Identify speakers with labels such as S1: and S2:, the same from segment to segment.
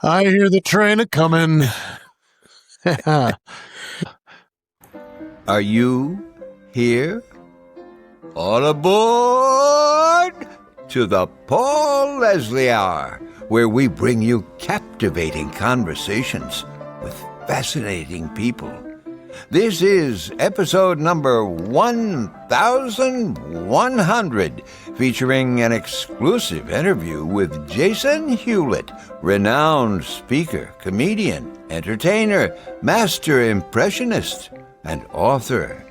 S1: I hear the train a-coming.
S2: Are you here? All aboard to the Paul Leslie Hour, where we bring you captivating conversations with fascinating people. This is episode number 1100, featuring an exclusive interview with Jason Hewlett, renowned speaker, comedian, entertainer, master impressionist, and author.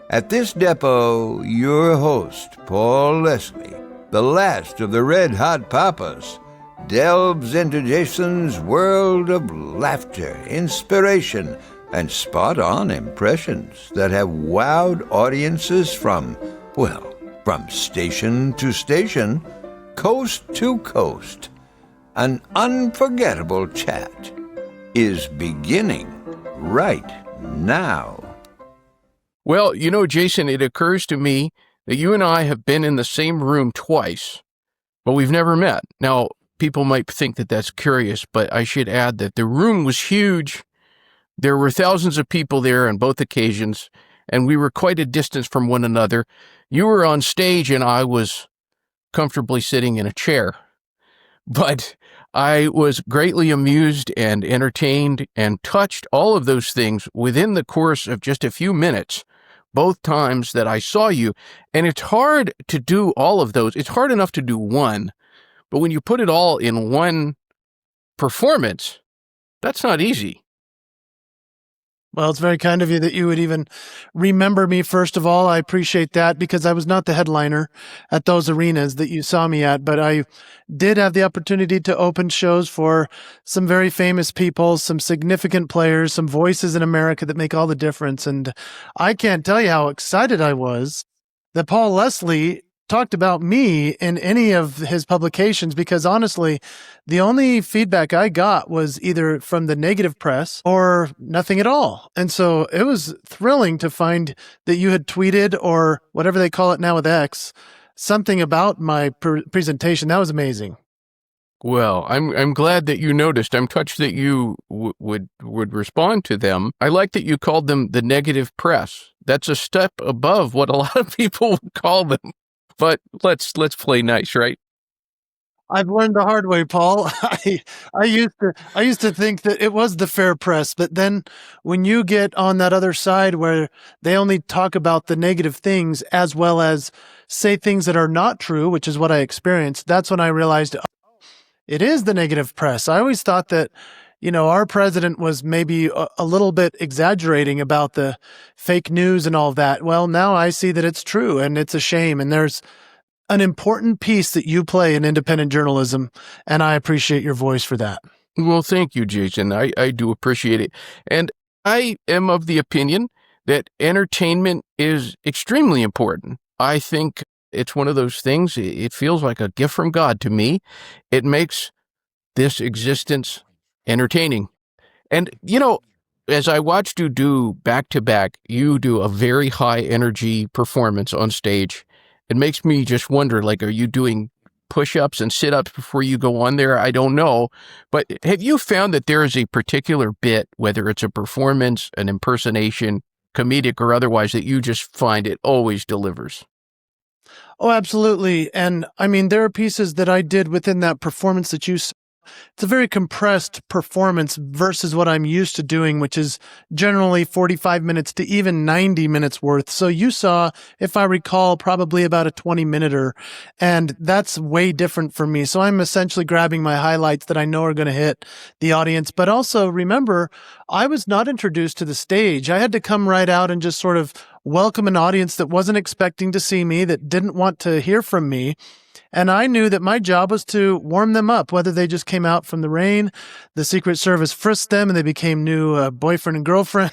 S2: At this depot, your host, Paul Leslie, the last of the Red Hot Papas, delves into Jason's world of laughter, inspiration, and spot-on impressions that have wowed audiences from station to station, coast to coast. An unforgettable chat is beginning right now.
S3: Well, Jason, it occurs to me that you and I have been in the same room twice, but we've never met. Now, people might think that that's curious, but I should add that the room was huge. There were thousands of people there on both occasions, and we were quite a distance from one another. You were on stage, and I was comfortably sitting in a chair. But I was greatly amused and entertained and touched, all of those things within the course of just a few minutes, both times that I saw you. And it's hard to do all of those. It's hard enough to do one, but when you put it all in one performance, that's not easy.
S1: Well, it's very kind of you that you would even remember me, first of all. I appreciate that, because I was not the headliner at those arenas that you saw me at, but I did have the opportunity to open shows for some very famous people, some significant players, some voices in America that make all the difference. And I can't tell you how excited I was that Paul Leslie talked about me in any of his publications, because honestly, the only feedback I got was either from the negative press or nothing at all. And so it was thrilling to find that you had tweeted, or whatever they call it now with X, something about my presentation. That was amazing.
S3: Well, I'm glad that you noticed. I'm touched that you would respond to them. I like that you called them the negative press. That's a step above what a lot of people would call them. But let's play nice, right?
S1: I've learned the hard way, Paul. I used to think that it was the fair press, but then when you get on that other side where they only talk about the negative things as well as say things that are not true, which is what I experienced, that's when I realized, oh, it is the negative press. I always thought that, our president was maybe a little bit exaggerating about the fake news and all of that. Well, now I see that it's true, and it's a shame. And there's an important piece that you play in independent journalism, and I appreciate your voice for that.
S3: Well, thank you, Jason. I do appreciate it. And I am of the opinion that entertainment is extremely important. I think it's one of those things, it feels like a gift from God to me. It makes this existence entertaining. And, as I watched you do back-to-back, you do a very high-energy performance on stage. It makes me just wonder, are you doing push-ups and sit-ups before you go on there? I don't know. But have you found that there is a particular bit, whether it's a performance, an impersonation, comedic or otherwise, that you just find it always delivers?
S1: Oh, absolutely. And I mean, there are pieces that I did within that performance that you saw. It's a very compressed performance versus what I'm used to doing, which is generally 45 minutes to even 90 minutes worth. So you saw, if I recall, probably about a 20-minuter, and that's way different for me. So I'm essentially grabbing my highlights that I know are going to hit the audience. But also remember, I was not introduced to the stage. I had to come right out and just sort of welcome an audience that wasn't expecting to see me, that didn't want to hear from me. And I knew that my job was to warm them up, whether they just came out from the rain, the Secret Service frisked them and they became new boyfriend and girlfriend,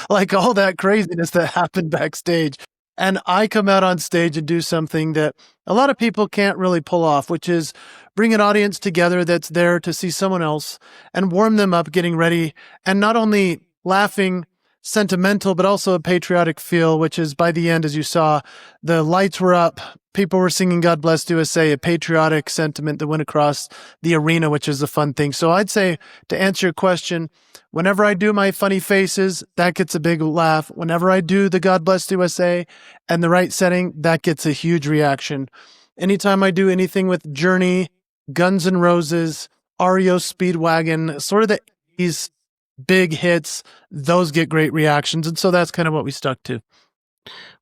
S1: like all that craziness that happened backstage. And I come out on stage and do something that a lot of people can't really pull off, which is bring an audience together that's there to see someone else and warm them up getting ready, and not only laughing, sentimental, but also a patriotic feel, which is by the end, as you saw, the lights were up. People were singing God Bless USA, a patriotic sentiment that went across the arena, which is a fun thing. So I'd say, to answer your question, whenever I do my funny faces, that gets a big laugh. Whenever I do the God Bless USA and the right setting, that gets a huge reaction. Anytime I do anything with Journey, Guns N' Roses, REO Speedwagon, sort of these big hits, those get great reactions. And so that's kind of what we stuck to.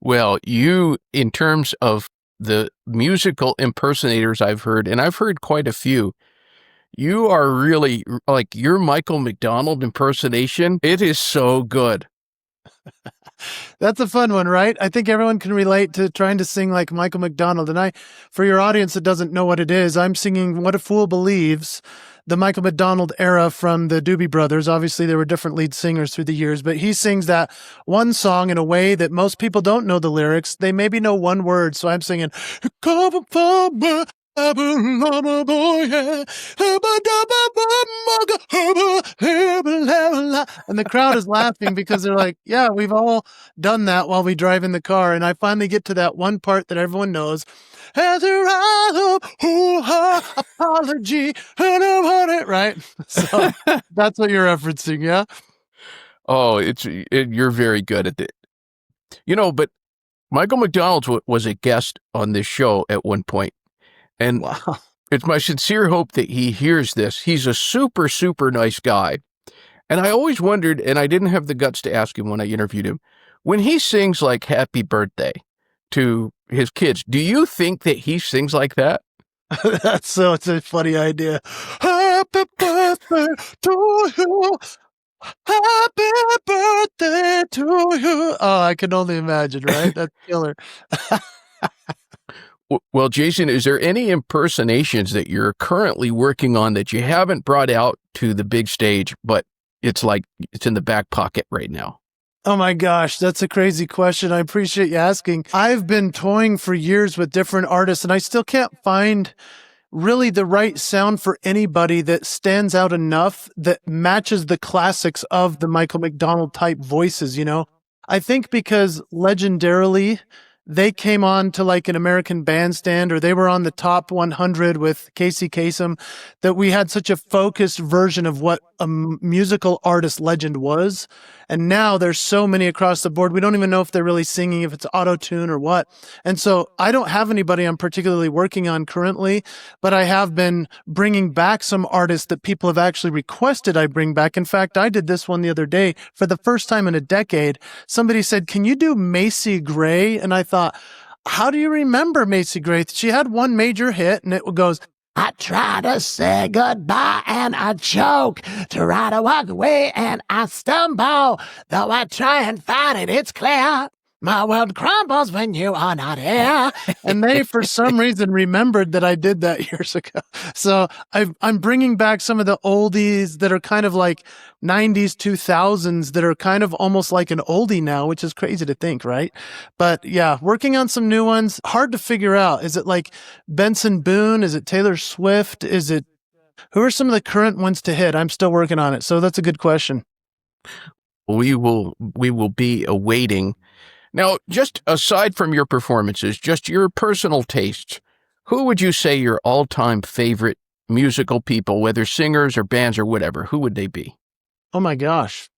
S3: Well, you, in terms of the musical impersonators I've heard, and I've heard quite a few, you are really, like, your Michael McDonald impersonation, it is so good.
S1: That's a fun one, right? I think everyone can relate to trying to sing like Michael McDonald. And for your audience that doesn't know what it is, I'm singing What a Fool Believes, the Michael McDonald era from the Doobie Brothers. Obviously, there were different lead singers through the years, but he sings that one song in a way that most people don't know the lyrics. They maybe know one word. So I'm singing, and the crowd is laughing because they're like, yeah, we've all done that while we drive in the car. And I finally get to that one part that everyone knows. As a rise up, apology, and I want it, right? So that's what you're referencing, yeah?
S3: Oh, you're very good at it. But Michael McDonald was a guest on this show at one point. And
S1: wow.
S3: It's my sincere hope that he hears this. He's a super, super nice guy. And I always wondered, and I didn't have the guts to ask him when I interviewed him, when he sings like Happy Birthday to his kids, do you think that he sings like that?
S1: It's a funny idea. Happy birthday to you. Happy birthday to you. Oh, I can only imagine, right? That's killer.
S3: Well, Jason, is there any impersonations that you're currently working on that you haven't brought out to the big stage, but it's in the back pocket right now?
S1: Oh my gosh, that's a crazy question. I appreciate you asking. I've been toying for years with different artists, and I still can't find really the right sound for anybody that stands out enough that matches the classics of the Michael McDonald type voices, I think because legendarily, they came on to like an American Bandstand, or they were on the top 100 with Casey Kasem, that we had such a focused version of what a musical artist legend was. And now there's so many across the board. We don't even know if they're really singing, if it's auto-tune or what. And so I don't have anybody I'm particularly working on currently, but I have been bringing back some artists that people have actually requested I bring back. In fact, I did this one the other day for the first time in a decade. Somebody said, "Can you do Macy Gray?" And I thought, how do you remember Macy Gray? She had one major hit, and it goes, I try to say goodbye and I choke, try to walk away and I stumble, though I try and find it, it's clear. My world crumbles when you are not here. And they, for some reason, remembered that I did that years ago. So I'm bringing back some of the oldies that are kind of like 90s, 2000s that are kind of almost like an oldie now, which is crazy to think, right? But yeah, working on some new ones. Hard to figure out. Is it like Benson Boone? Is it Taylor Swift? Who are some of the current ones to hit? I'm still working on it. So that's a good question.
S3: We will be awaiting. Now, just aside from your performances, just your personal tastes, who would you say your all-time favorite musical people, whether singers or bands or whatever, who would they be?
S1: Oh my gosh.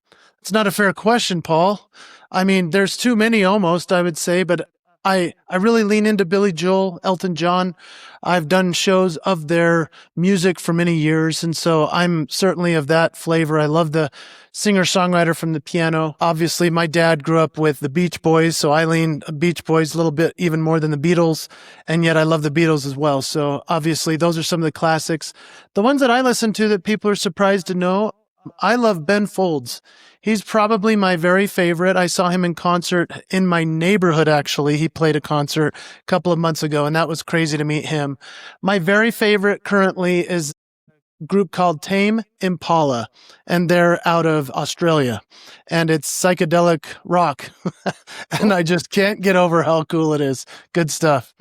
S1: It's not a fair question, Paul. I mean, there's too many almost, I would say, but I really lean into Billy Joel, Elton John. I've done shows of their music for many years, and so I'm certainly of that flavor. I love the singer-songwriter from the piano. Obviously, my dad grew up with the Beach Boys, so I lean Beach Boys a little bit even more than the Beatles, and yet I love the Beatles as well. So obviously, those are some of the classics. The ones that I listen to that people are surprised to know, I love Ben Folds. He's probably my very favorite. I saw him in concert in my neighborhood, actually. He played a concert a couple of months ago, and that was crazy to meet him. My very favorite currently is a group called Tame Impala, and they're out of Australia, and it's psychedelic rock, and I just can't get over how cool it is. Good stuff.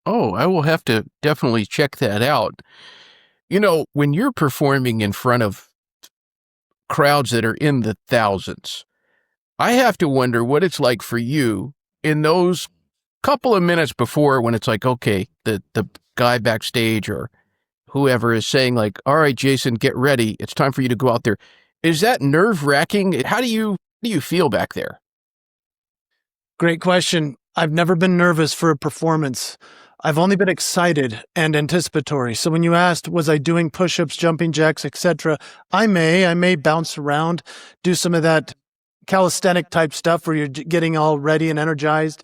S3: Oh, I will have to definitely check that out. When you're performing in front of crowds that are in the thousands, I have to wonder what it's like for you in those couple of minutes before when it's like, okay, the guy backstage or whoever is saying like, all right, Jason, get ready. It's time for you to go out there. Is that nerve-wracking? How do you feel back there?
S1: Great question. I've never been nervous for a performance. I've only been excited and anticipatory. So when you asked, was I doing push-ups, jumping jacks, etc., I may bounce around, do some of that calisthenic type stuff where you're getting all ready and energized.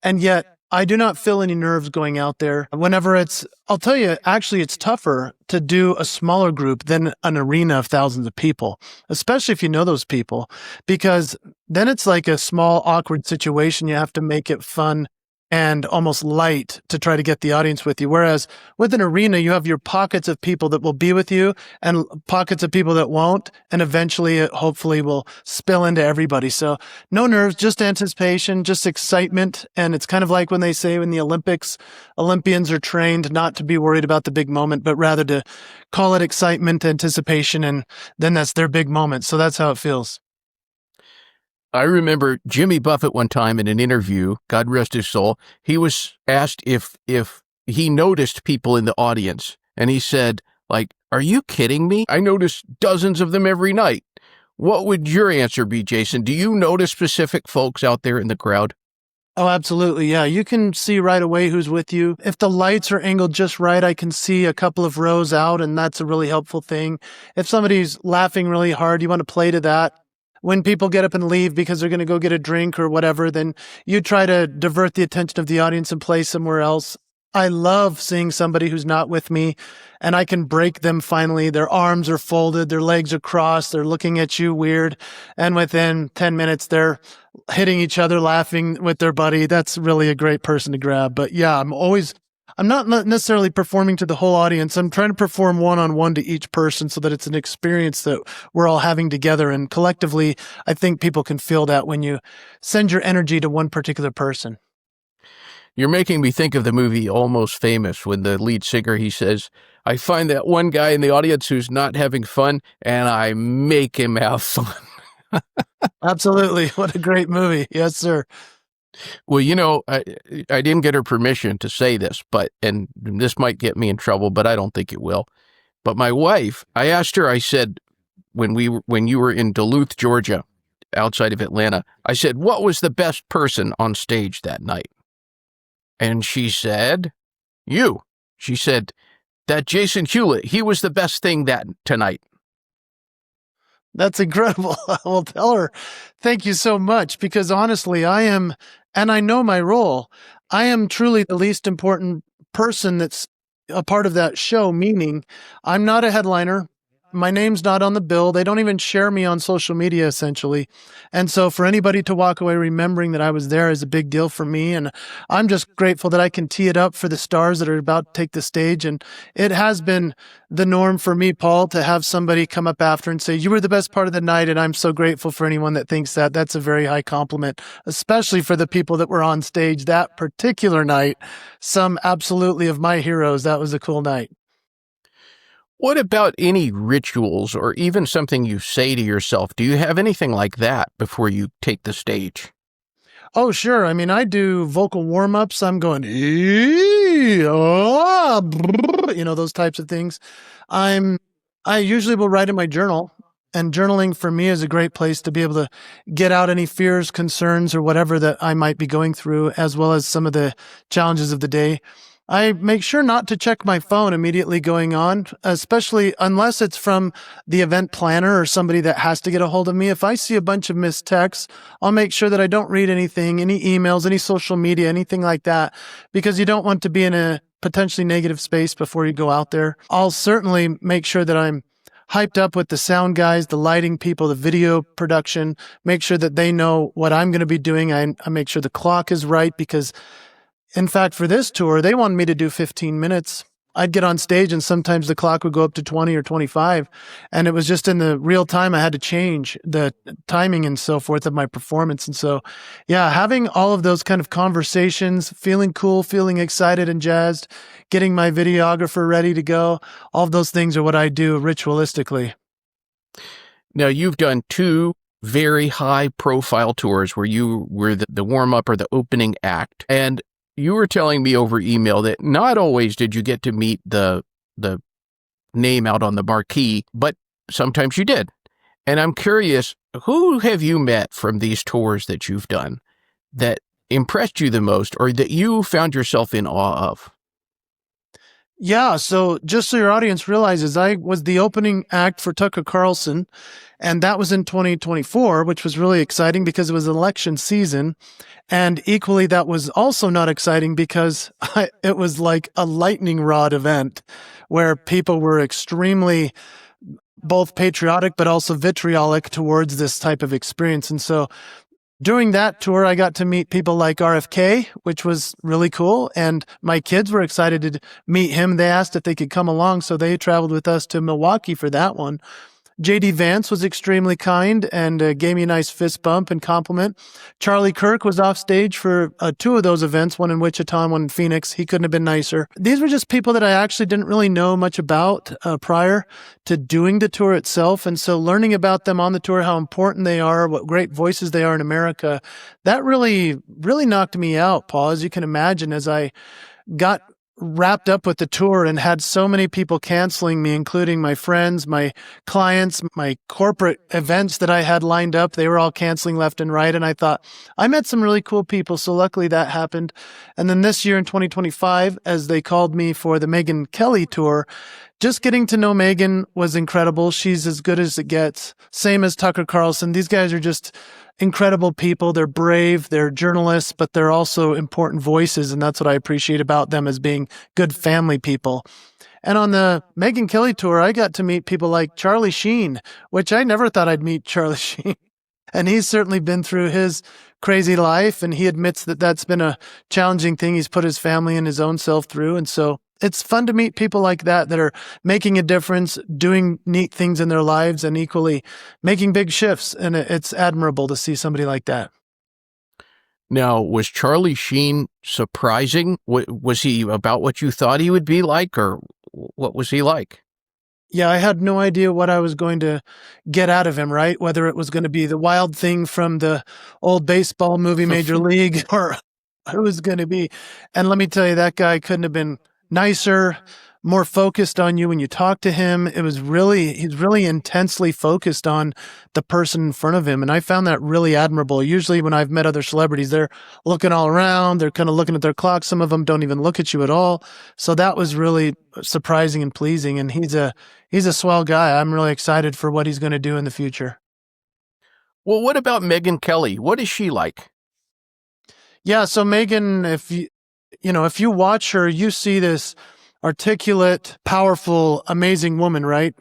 S1: And yet I do not feel any nerves going out there. I'll tell you, actually, it's tougher to do a smaller group than an arena of thousands of people, especially if you know those people, because then it's like a small, awkward situation. You have to make it fun and almost light to try to get the audience with you. Whereas with an arena, you have your pockets of people that will be with you and pockets of people that won't. And eventually it hopefully will spill into everybody. So no nerves, just anticipation, just excitement. And it's kind of like when they say in the Olympics, Olympians are trained not to be worried about the big moment, but rather to call it excitement, anticipation, and then that's their big moment. So that's how it feels.
S3: I remember Jimmy Buffett one time in an interview, God rest his soul, he was asked if he noticed people in the audience. And he said, like, are you kidding me? I notice dozens of them every night. What would your answer be, Jason? Do you notice specific folks out there in the crowd?
S1: Oh, absolutely. Yeah. You can see right away who's with you. If the lights are angled just right, I can see a couple of rows out, and that's a really helpful thing. If somebody's laughing really hard, you want to play to that. When people get up and leave because they're going to go get a drink or whatever, then you try to divert the attention of the audience and play somewhere else. I love seeing somebody who's not with me and I can break them finally. Their arms are folded, their legs are crossed, they're looking at you weird. And within 10 minutes, they're hitting each other, laughing with their buddy. That's really a great person to grab. But yeah, I'm not necessarily performing to the whole audience. I'm trying to perform one-on-one to each person so that it's an experience that we're all having together. And collectively, I think people can feel that when you send your energy to one particular person.
S3: You're making me think of the movie Almost Famous when the lead singer, he says, I find that one guy in the audience who's not having fun and I make him have fun.
S1: Absolutely. What a great movie. Yes, sir.
S3: Well, I didn't get her permission to say this, and this might get me in trouble, but I don't think it will. But my wife, I asked her, I said, when you were in Duluth, Georgia, outside of Atlanta, I said, what was the best person on stage that night? And she said, you. She said, that Jason Hewlett, he was the best thing tonight.
S1: That's incredible. I will tell her, thank you so much, because honestly, I am, and I know my role, I am truly the least important person that's a part of that show, meaning I'm not a headliner. My name's not on the bill. They don't even share me on social media, essentially. And so for anybody to walk away remembering that I was there is a big deal for me. And I'm just grateful that I can tee it up for the stars that are about to take the stage. And it has been the norm for me, Paul, to have somebody come up after and say, you were the best part of the night. And I'm so grateful for anyone that thinks that. That's a very high compliment, especially for the people that were on stage that particular night. Some absolutely of my heroes. That was a cool night.
S3: What about any rituals or even something you say to yourself? Do you have anything like that before you take the stage?
S1: Oh, sure. I mean, I do vocal warm-ups. I'm going, those types of things. I usually will write in my journal, and journaling for me is a great place to be able to get out any fears, concerns, or whatever that I might be going through, as well as some of the challenges of the day. I make sure not to check my phone immediately going on, especially unless it's from the event planner or somebody that has to get a hold of me. If I see a bunch of missed texts, I'll make sure that I don't read anything, any emails, any social media, anything like that, because you don't want to be in a potentially negative space before you go out there. I'll certainly make sure that I'm hyped up with the sound guys, the lighting people, the video production, make sure that they know what I'm going to be doing. I make sure the clock is right because in fact, for this tour, they wanted me to do 15 minutes. I'd get on stage and sometimes the clock would go up to 20 or 25. And it was just in the real time, I had to change the timing and so forth of my performance. And so, yeah, having all of those kind of conversations, feeling cool, feeling excited and jazzed, getting my videographer ready to go, all of those things are what I do ritualistically.
S3: Now, you've done 2 very high profile tours where you were the warm up or the opening act. And you were telling me over email that not always did you get to meet the name out on the marquee, but sometimes you did. And I'm curious, who have you met from these tours that you've done that impressed you the most or that you found yourself in awe of?
S1: Yeah, so just so your audience realizes, I was the opening act for Tucker Carlson, and that was in 2024, which was really exciting because it was election season. And equally, that was also not exciting because it was like a lightning rod event where people were extremely both patriotic but also vitriolic towards this type of experience. And so during that tour, I got to meet people like RFK, which was really cool. And my kids were excited to meet him. They asked if they could come along, so they traveled with us to Milwaukee for that one. J.D. Vance was extremely kind and gave me a nice fist bump and compliment. Charlie Kirk was off stage for two of those events, one in Wichita and one in Phoenix. He couldn't have been nicer. These were just people that I actually didn't really know much about prior to doing the tour itself. And so learning about them on the tour, how important they are, what great voices they are in America, that really, really knocked me out, Paul, as you can imagine, as I got wrapped up with the tour and had so many people canceling me, including my friends, my clients, my corporate events that I had lined up. They were all canceling left and right. And I thought, I met some really cool people. So luckily that happened. And then this year in 2025, as they called me for the Megyn Kelly tour, just getting to know Megyn was incredible. She's as good as it gets. Same as Tucker Carlson. These guys are just incredible people. They're brave, they're journalists, but they're also important voices. And that's what I appreciate about them as being good family people. And on the Megyn Kelly tour, I got to meet people like Charlie Sheen, which I never thought I'd meet Charlie Sheen. And he's certainly been through his crazy life. And he admits that that's been a challenging thing he's put his family and his own self through. And so it's fun to meet people like that are making a difference, doing neat things in their lives, and equally making big shifts. And it's admirable to see somebody like that.
S3: Now, was Charlie Sheen surprising? Was he about what you thought he would be like, or what was he like?
S1: Yeah, I had no idea what I was going to get out of him, right? Whether it was going to be the wild thing from the old baseball movie Major League or it was going to be. And let me tell you, that guy couldn't have been nicer, more focused on you when you talk to him. He's really intensely focused on the person in front of him. And I found that really admirable. Usually when I've met other celebrities, they're looking all around, they're kind of looking at their clock. Some of them don't even look at you at all. So that was really surprising and pleasing. And he's a swell guy. I'm really excited for what he's going to do in the future.
S3: Well, what about Megyn Kelly? What is she like?
S1: Yeah. So Megyn, if you watch her, you see this articulate, powerful, amazing woman, right?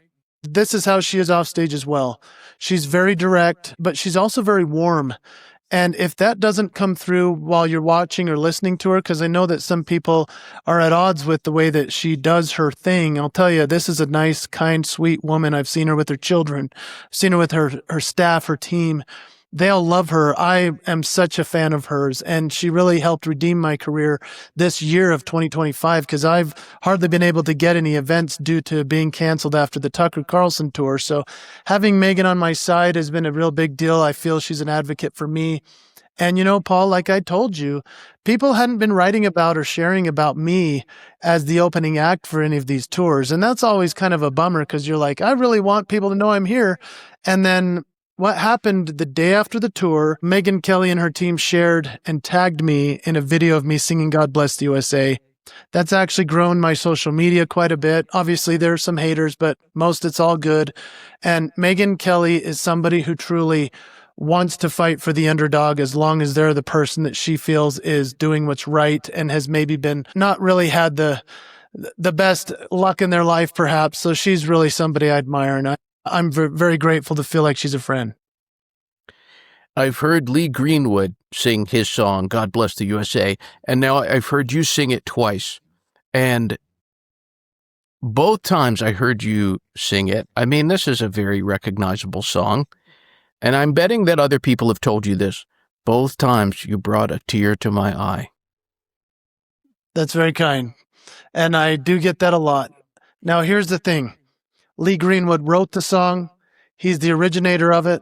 S1: This is how she is off stage as well. She's very direct, but she's also very warm. And if that doesn't come through while you're watching or listening to her, because I know that some people are at odds with the way that she does her thing, I'll tell you, this is a nice, kind, sweet woman. I've seen her with her children. I've seen her with her staff, her team. They all love her. I am such a fan of hers, and she really helped redeem my career this year of 2025 because I've hardly been able to get any events due to being canceled after the Tucker Carlson tour. So having Megyn on my side has been a real big deal. I feel she's an advocate for me. And Paul, like I told you, people hadn't been writing about or sharing about me as the opening act for any of these tours. And that's always kind of a bummer because you're like, I really want people to know I'm here. And then what happened the day after the tour, Megyn Kelly and her team shared and tagged me in a video of me singing God Bless the USA. That's actually grown my social media quite a bit. Obviously, there are some haters, but most it's all good. And Megyn Kelly is somebody who truly wants to fight for the underdog as long as they're the person that she feels is doing what's right and has maybe been not really had the best luck in their life, perhaps. So she's really somebody I admire, and I'm very grateful to feel like she's a friend.
S3: I've heard Lee Greenwood sing his song, God Bless the USA, and now I've heard you sing it twice. And both times I heard you sing it, I mean, this is a very recognizable song, and I'm betting that other people have told you this. Both times you brought a tear to my eye.
S1: That's very kind. And I do get that a lot. Now, here's the thing. Lee Greenwood wrote the song. He's the originator of it.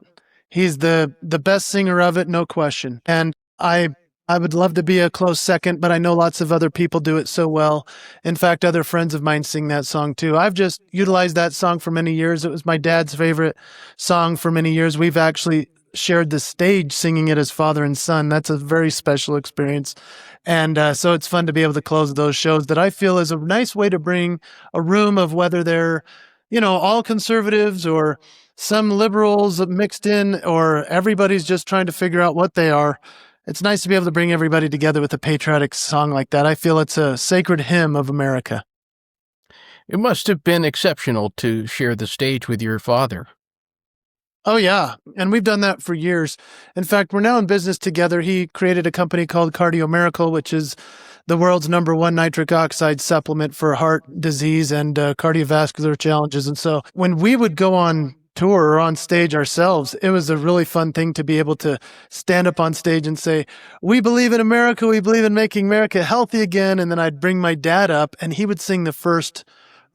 S1: He's the best singer of it, no question. And I would love to be a close second, but I know lots of other people do it so well. In fact, other friends of mine sing that song too. I've just utilized that song for many years. It was my dad's favorite song for many years. We've actually shared the stage singing it as father and son. That's a very special experience. And so it's fun to be able to close those shows that I feel is a nice way to bring a room of whether they're, all conservatives or some liberals mixed in, or everybody's just trying to figure out what they are. It's nice to be able to bring everybody together with a patriotic song like that. I feel it's a sacred hymn of America.
S3: It must have been exceptional to share the stage with your father.
S1: Oh, yeah. And we've done that for years. In fact, we're now in business together. He created a company called Cardio Miracle, which is the world's #1 nitric oxide supplement for heart disease and cardiovascular challenges. And so when we would go on tour or on stage ourselves, it was a really fun thing to be able to stand up on stage and say, we believe in America. We believe in making America healthy again. And then I'd bring my dad up and he would sing the first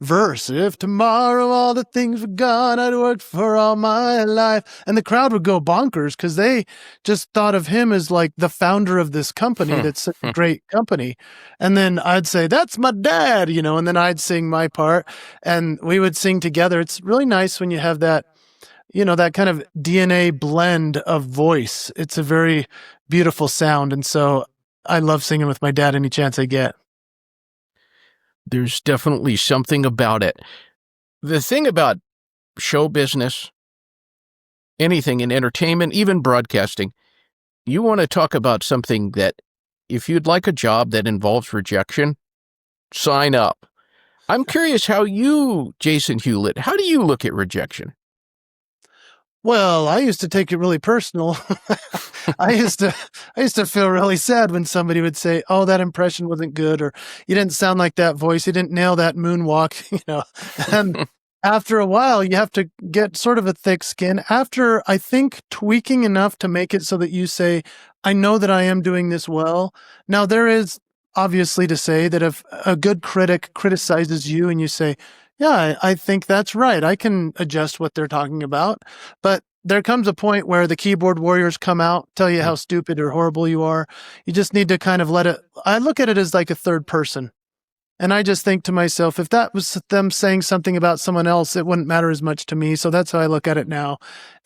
S1: verse. If tomorrow all the things were gone, I'd worked for all my life. And the crowd would go bonkers because they just thought of him as like the founder of this company that's such a great company. And then I'd say, that's my dad, and then I'd sing my part and we would sing together. It's really nice when you have that, that kind of DNA blend of voice. It's a very beautiful sound. And so I love singing with my dad any chance I get.
S3: There's definitely something about it. The thing about show business, anything in entertainment, even broadcasting, you want to talk about something that if you'd like a job that involves rejection, sign up. I'm curious how you, Jason Hewlett, how do you look at rejection?
S1: Well, I used to take it really personal. I used to feel really sad when somebody would say, "Oh, that impression wasn't good," or "You didn't sound like that voice. You didn't nail that moonwalk." And after a while, you have to get sort of a thick skin. After I think tweaking enough to make it so that you say, "I know that I am doing this well." Now there is obviously to say that if a good critic criticizes you and you say, yeah, I think that's right. I can adjust what they're talking about. But there comes a point where the keyboard warriors come out, tell you how stupid or horrible you are. You just need to kind of let it. I look at it as like a third person. And I just think to myself, if that was them saying something about someone else, it wouldn't matter as much to me. So that's how I look at it now.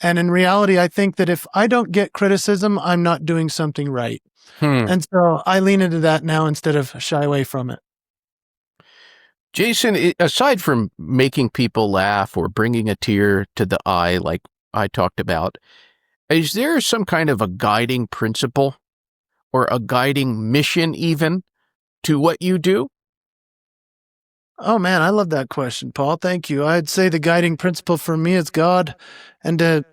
S1: And in reality, I think that if I don't get criticism, I'm not doing something right. And so I lean into that now instead of shy away from it.
S3: Jason, aside from making people laugh or bringing a tear to the eye, like I talked about, is there some kind of a guiding principle or a guiding mission even to what you do?
S1: Oh, man, I love that question, Paul. Thank you. I'd say the guiding principle for me is God and to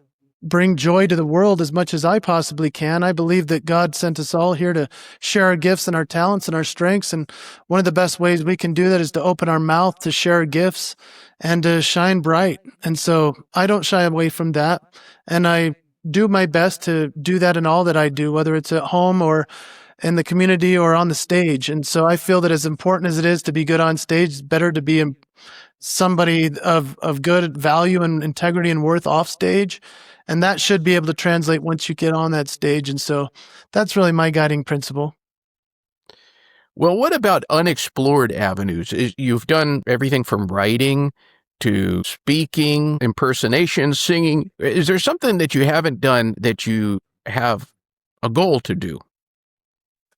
S1: bring joy to the world as much as I possibly can. I believe that God sent us all here to share our gifts and our talents and our strengths. And one of the best ways we can do that is to open our mouth to share our gifts and to shine bright. And so I don't shy away from that. And I do my best to do that in all that I do, whether it's at home or in the community or on the stage. And so I feel that as important as it is to be good on stage, it's better to be somebody of good value and integrity and worth off stage. And that should be able to translate once you get on that stage. And so that's really my guiding principle.
S3: Well, what about unexplored avenues? You've done everything from writing to speaking, impersonation, singing. Is there something that you haven't done that you have a goal to do?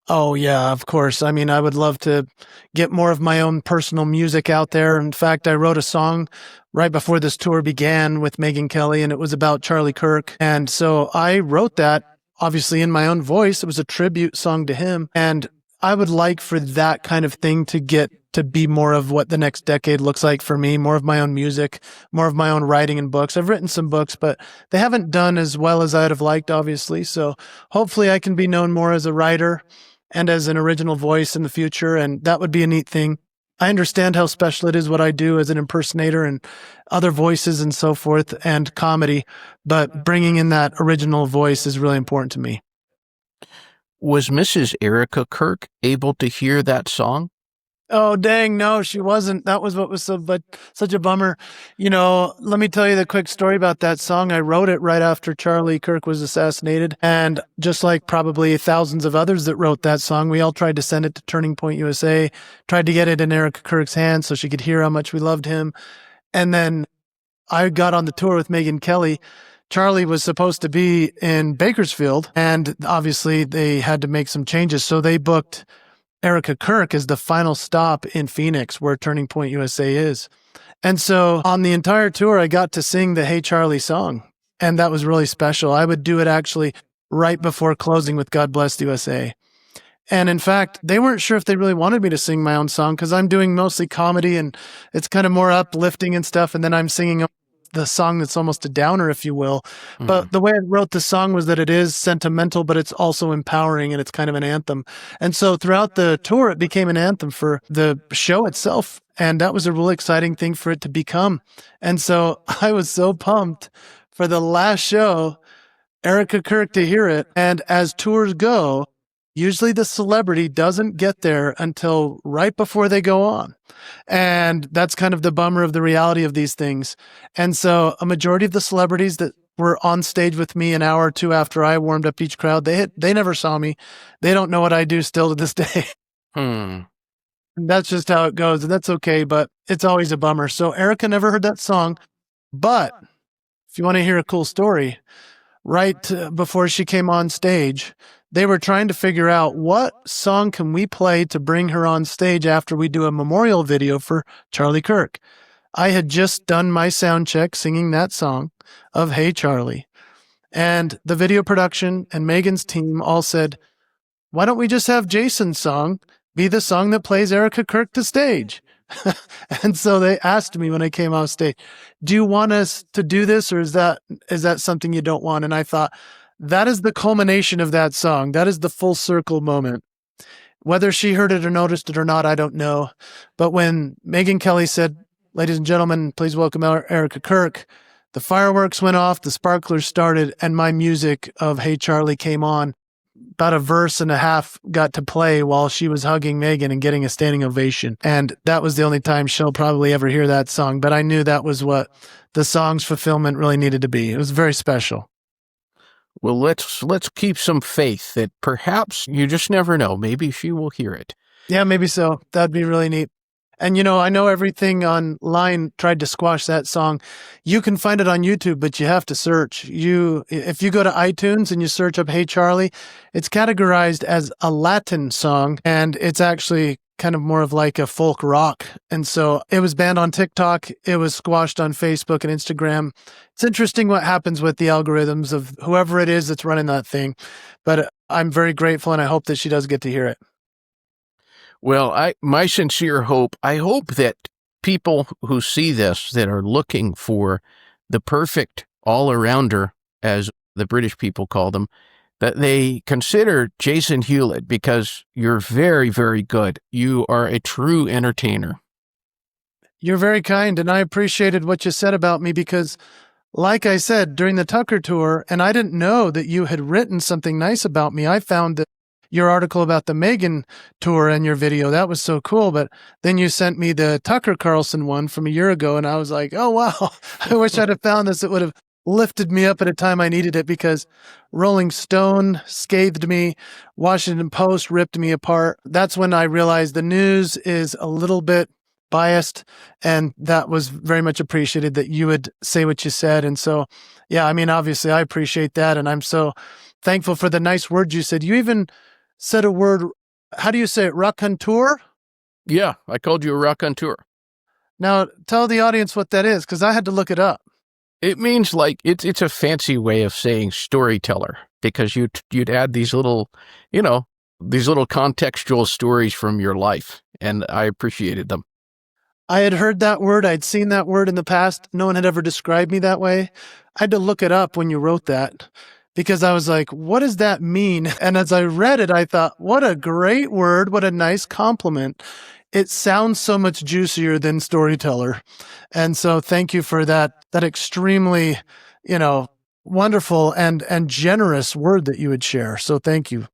S1: Oh, yeah, of course. I mean, I would love to get more of my own personal music out there. In fact, I wrote a song right before this tour began with Megyn Kelly, and it was about Charlie Kirk. And so I wrote that, obviously, in my own voice. It was a tribute song to him. And I would like for that kind of thing to get to be more of what the next decade looks like for me, more of my own music, more of my own writing and books. I've written some books, but they haven't done as well as I'd have liked, obviously. So hopefully I can be known more as a writer and as an original voice in the future. And that would be a neat thing. I understand how special it is what I do as an impersonator and other voices and so forth and comedy, but bringing in that original voice is really important to me.
S3: Was Mrs. Erica Kirk able to hear that song?
S1: Oh, dang. No, she wasn't. That was what was such a bummer. Let me tell you the quick story about that song. I wrote it right after Charlie Kirk was assassinated. And just like probably thousands of others that wrote that song, we all tried to send it to Turning Point USA, tried to get it in Erica Kirk's hands so she could hear how much we loved him. And then I got on the tour with Megyn Kelly. Charlie was supposed to be in Bakersfield, and obviously they had to make some changes. So they booked Erica Kirk as the final stop in Phoenix, where Turning Point USA is. And so on the entire tour, I got to sing the Hey Charlie song. And that was really special. I would do it actually right before closing with God Bless the USA. And in fact, they weren't sure if they really wanted me to sing my own song because I'm doing mostly comedy and it's kind of more uplifting and stuff. And then I'm singing the song that's almost a downer, if you will. Mm-hmm. But the way I wrote the song was that it is sentimental, but it's also empowering and it's kind of an anthem. And so throughout the tour, it became an anthem for the show itself. And that was a really exciting thing for it to become. And so I was so pumped for the last show, Erica Kirk, to hear it. And as tours go, usually the celebrity doesn't get there until right before they go on. And that's kind of the bummer of the reality of these things. And so a majority of the celebrities that were on stage with me an hour or two after I warmed up each crowd, they never saw me. They don't know what I do still to this day. That's just how it goes. And that's okay, but it's always a bummer. So Erica never heard that song. But if you want to hear a cool story, right before she came on stage, they were trying to figure out what song can we play to bring her on stage after we do a memorial video for Charlie Kirk. I had just done my sound check singing that song of Hey Charlie. And the video production and Megan's team all said, why don't we just have Jason's song be the song that plays Erica Kirk to stage? And so they asked me when I came off stage, do you want us to do this, or is that something you don't want? And I thought, that is the culmination of that song. That is the full circle moment. Whether she heard it or noticed it or not, I don't know. But when Megyn Kelly said, ladies and gentlemen, please welcome Erica Kirk, the fireworks went off, the sparklers started, and my music of Hey Charlie came on. About a verse and a half got to play while she was hugging Megyn and getting a standing ovation. And that was the only time she'll probably ever hear that song. But I knew that was what the song's fulfillment really needed to be. It was very special.
S3: Well, let's keep some faith that perhaps, you just never know, maybe she will hear it.
S1: Yeah, maybe so. That'd be really neat. And, I know everything online tried to squash that song. You can find it on YouTube, but you have to search. If you go to iTunes and you search up Hey Charlie, it's categorized as a Latin song, and it's actually kind of more of like a folk rock. And so it was banned on TikTok. It was squashed on Facebook and Instagram. It's interesting what happens with the algorithms of whoever it is that's running that thing. But I'm very grateful, and I hope that she does get to hear it.
S3: Well, my sincere hope, I hope that people who see this, that are looking for the perfect all-arounder, as the British people call them, that they consider Jason Hewlett, because you're very, very good. You are a true entertainer.
S1: You're very kind, and I appreciated what you said about me because, like I said, during the Tucker tour, and I didn't know that you had written something nice about me. I found that your article about the Megyn tour and your video, that was so cool. But then you sent me the Tucker Carlson one from a year ago, and I was like, oh, wow, I wish I'd have found this. It would have lifted me up at a time I needed it, because Rolling Stone scathed me, Washington Post ripped me apart. That's when I realized the news is a little bit biased, and that was very much appreciated that you would say what you said. And so, yeah, I mean, obviously I appreciate that, and I'm so thankful for the nice words you said. You even said a word, how do you say it, raconteur?
S3: Yeah, I called you a raconteur.
S1: Now, tell the audience what that is, because I had to look it up.
S3: It means it's a fancy way of saying storyteller, because you'd add these little, these little contextual stories from your life, and I appreciated them.
S1: I had heard that word. I'd seen that word in the past. No one had ever described me that way. I had to look it up when you wrote that, because I was like, what does that mean? And as I read it, I thought, what a great word. What a nice compliment. It sounds so much juicier than storyteller. And so thank you for that extremely, wonderful and generous word that you would share. So thank you.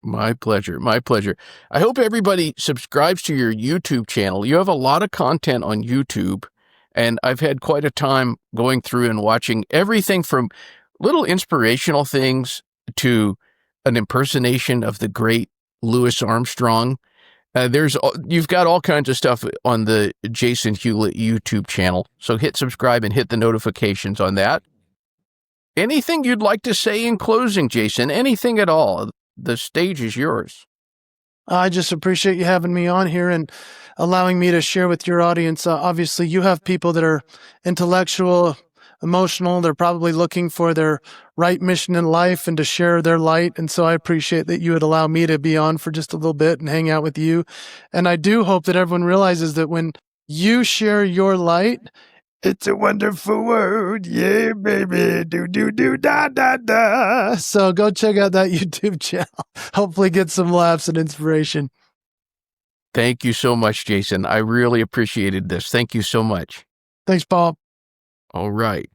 S3: My pleasure. My pleasure. I hope everybody subscribes to your YouTube channel. You have a lot of content on YouTube, and I've had quite a time going through and watching everything from little inspirational things to an impersonation of the great Louis Armstrong. You've got all kinds of stuff on the Jason Hewlett YouTube channel. So hit subscribe and hit the notifications on that. Anything you'd like to say in closing, Jason? Anything at all? The stage is yours.
S1: I just appreciate you having me on here and allowing me to share with your audience. Obviously, you have people that are intellectual, emotional. They're probably looking for their right mission in life and to share their light. And so I appreciate that you would allow me to be on for just a little bit and hang out with you. And I do hope that everyone realizes that when you share your light, it's a wonderful world. Yeah, baby. Do. So go check out that YouTube channel. Hopefully get some laughs and inspiration.
S3: Thank you so much, Jason. I really appreciated this. Thank you so much.
S1: Thanks, Bob.
S3: All right.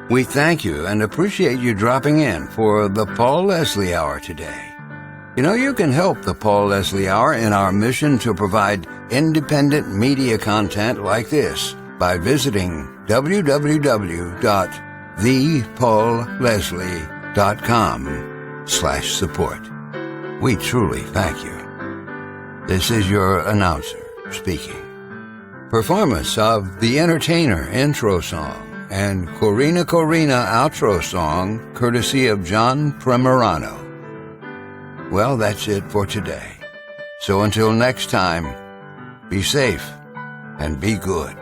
S2: We thank you and appreciate you dropping in for the Paul Leslie Hour today. You know, you can help the Paul Leslie Hour in our mission to provide independent media content like this by visiting www.thepaulleslie.com/support. We truly thank you. This is your announcer speaking. Performance of The Entertainer intro song and Corina outro song, courtesy of John Premerano. Well, that's it for today. So until next time, be safe and be good.